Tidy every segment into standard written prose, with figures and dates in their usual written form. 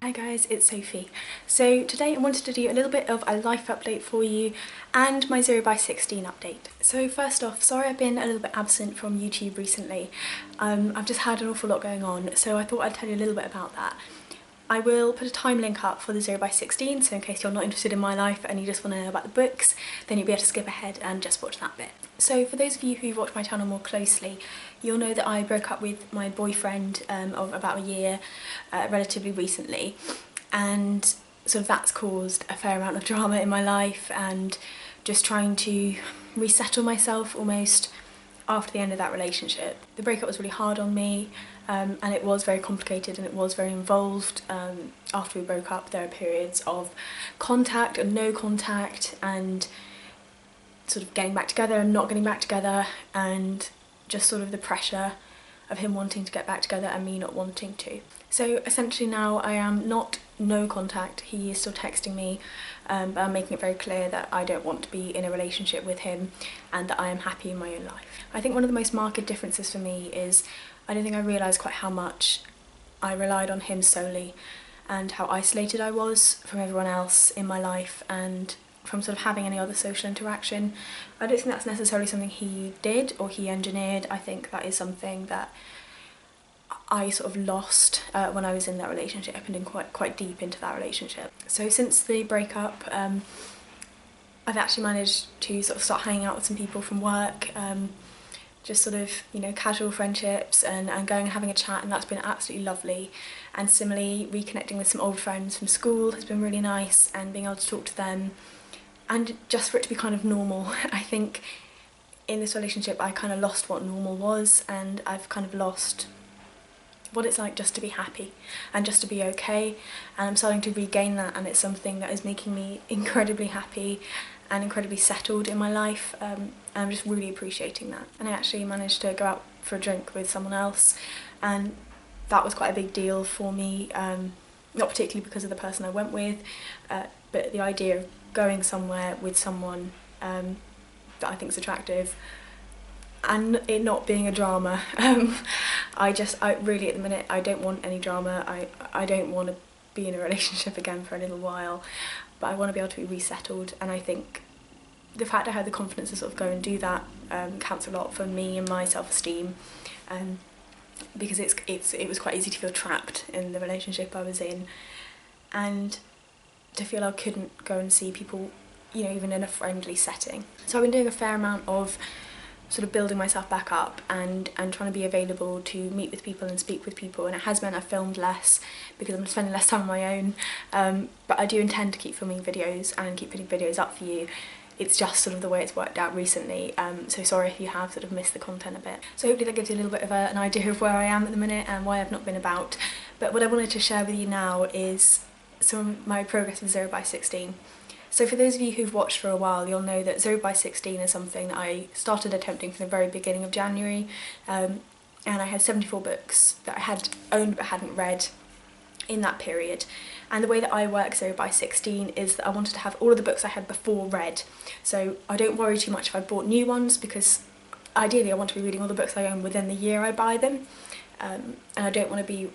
Hi guys, it's Sophie. So today I wanted to do a little bit of a life update for you and my 0 by 16 update. So first off, sorry I've been a little bit absent from YouTube recently. I've just had an awful lot going on, so I thought I'd tell you a little bit about that. I will put a time link up for the 0 by 16, so in case you're not interested in my life and you just want to know about the books, then you'll be able to skip ahead and just watch that bit. So for those of you who've watched my channel more closely, you'll know that I broke up with my boyfriend of about a year relatively recently, and sort of that's caused a fair amount of drama in my life and just trying to resettle myself almost after the end of that relationship. The breakup was really hard on me, and it was very complicated and it was very involved. After we broke up, there were periods of contact and no contact and sort of getting back together and not getting back together, and just sort of the pressure of him wanting to get back together and me not wanting to. So essentially now I am not no contact. He is still texting me, but I'm making it very clear that I don't want to be in a relationship with him and that I am happy in my own life. I think one of the most marked differences for me is I don't think I realised quite how much I relied on him solely and how isolated I was from everyone else in my life and from sort of having any other social interaction. I don't think that's necessarily something he did or he engineered. I think that is something that I sort of lost when I was in that relationship and in quite deep into that relationship. So since the breakup, I've actually managed to sort of start hanging out with some people from work, just sort of, you know, casual friendships and going and having a chat, and that's been absolutely lovely. And similarly, reconnecting with some old friends from school has been really nice, and being able to talk to them and just for it to be kind of normal. I think in this relationship I kind of lost what normal was, and I've kind of lost what it's like just to be happy and just to be okay, and I'm starting to regain that, and it's something that is making me incredibly happy and incredibly settled in my life, and I'm just really appreciating that. And I actually managed to go out for a drink with someone else, and that was quite a big deal for me, not particularly because of the person I went with, but the idea of going somewhere with someone that I think is attractive and it not being a drama. I really at the minute I don't want any drama. I don't want to be in a relationship again for a little while, but I want to be able to be resettled, and I think the fact I had the confidence to sort of go and do that counts a lot for me and my self-esteem, because it was quite easy to feel trapped in the relationship I was in, and to feel I couldn't go and see people, you know, even in a friendly setting. So I've been doing a fair amount of sort of building myself back up and trying to be available to meet with people and speak with people, and it has meant I've filmed less because I'm spending less time on my own, but I do intend to keep filming videos and keep putting videos up for you. It's just sort of the way it's worked out recently, so sorry if you have sort of missed the content a bit. So hopefully that gives you a little bit of an idea of where I am at the minute and why I've not been about. But what I wanted to share with you now is some of my progress with 0 by 16. So for those of you who've watched for a while, you'll know that 0 by 16 is something that I started attempting from the very beginning of January, and I had 74 books that I had owned but hadn't read in that period. And the way that I work 0 by 16 is that I wanted to have all of the books I had before read. So I don't worry too much if I bought new ones, because ideally I want to be reading all the books I own within the year I buy them, and I don't want to be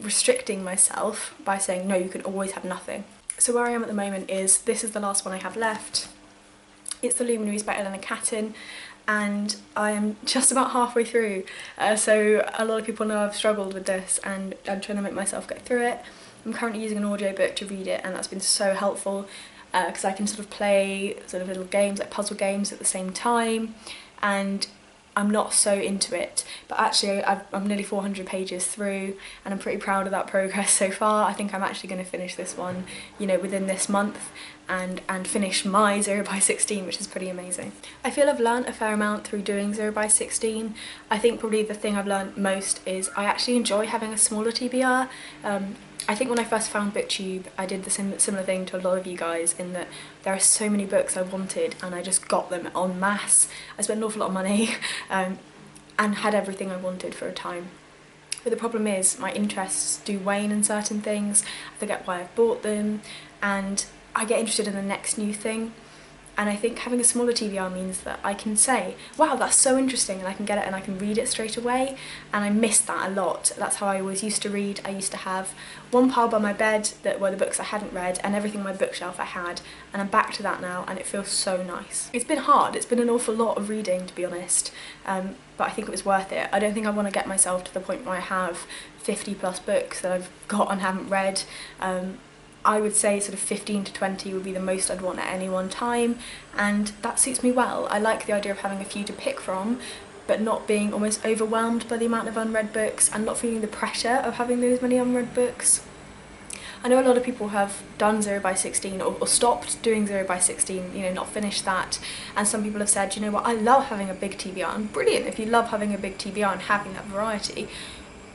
restricting myself by saying no, you can always have nothing. So where I am at the moment is this is the last one I have left. It's The Luminaries by Eleanor Catton, and I am just about halfway through, so a lot of people know I've struggled with this and I'm trying to make myself get through it. I'm currently using an audiobook to read it, and that's been so helpful because I can sort of play sort of little games, like puzzle games at the same time, and I'm not so into it, but actually I'm nearly 400 pages through and I'm pretty proud of that progress so far. I think I'm actually going to finish this one, you know, within this month and finish my 0 by 16, which is pretty amazing. I feel I've learnt a fair amount through doing 0 by 16. I think probably the thing I've learnt most is I actually enjoy having a smaller TBR. I think when I first found BookTube, I did the similar thing to a lot of you guys, in that there are so many books I wanted and I just got them en masse. I spent an awful lot of money and had everything I wanted for a time. But the problem is my interests do wane in certain things, I forget why I've bought them, and I get interested in the next new thing. and I think having a smaller TBR means that I can say, wow, that's so interesting, and I can get it and I can read it straight away, and I miss that a lot. That's how I always used to read. I used to have one pile by my bed that were the books I hadn't read and everything on my bookshelf I had, and I'm back to that now, and it feels so nice. It's been hard, it's been an awful lot of reading, to be honest, but I think it was worth it. I don't think I want to get myself to the point where I have 50 plus books that I've got and haven't read. I would say sort of 15 to 20 would be the most I'd want at any one time, and that suits me well. I like the idea of having a few to pick from, but not being almost overwhelmed by the amount of unread books and not feeling the pressure of having those many unread books. I know a lot of people have done 0 by 16 or stopped doing 0 by 16, you know, not finished that, and some people have said, you know what, I love having a big TBR, and brilliant, if you love having a big TBR and having that variety,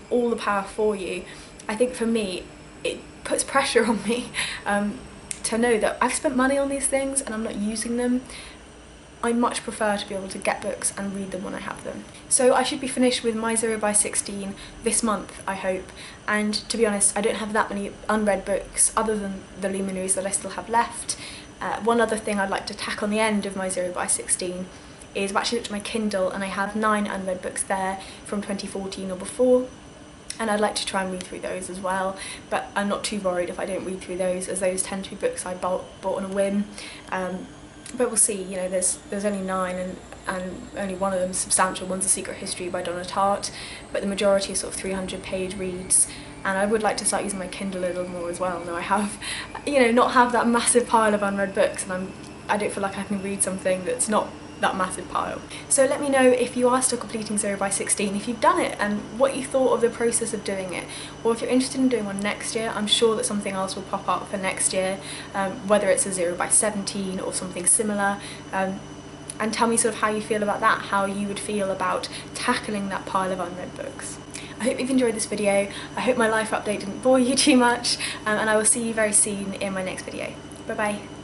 all the power for you. I think for me, it puts pressure on me to know that I've spent money on these things and I'm not using them. I much prefer to be able to get books and read them when I have them. So I should be finished with my 0 by 16 this month, I hope, and to be honest, I don't have that many unread books other than the Luminaries that I still have left. One other thing I'd like to tack on the end of my 0 by 16 is I've actually looked at my Kindle and I have 9 unread books there from 2014 or before, and I'd like to try and read through those as well, but I'm not too worried if I don't read through those, as those tend to be books I bought on a whim. But we'll see, you know, there's only 9 and only one of them is substantial. One's A Secret History by Donna Tartt, but the majority are sort of 300-page reads, and I would like to start using my Kindle a little more as well. Now I have, you know, not have that massive pile of unread books, and I don't feel like I can read something that's not that massive pile. So let me know if you are still completing 0 by 16, if you've done it and what you thought of the process of doing it, or if you're interested in doing one next year. I'm sure that something else will pop up for next year, whether it's a 0 by 17 or something similar, and tell me sort of how you feel about that, how you would feel about tackling that pile of unread books. I hope you've enjoyed this video. I hope my life update didn't bore you too much, and I will see you very soon in my next video. Bye bye.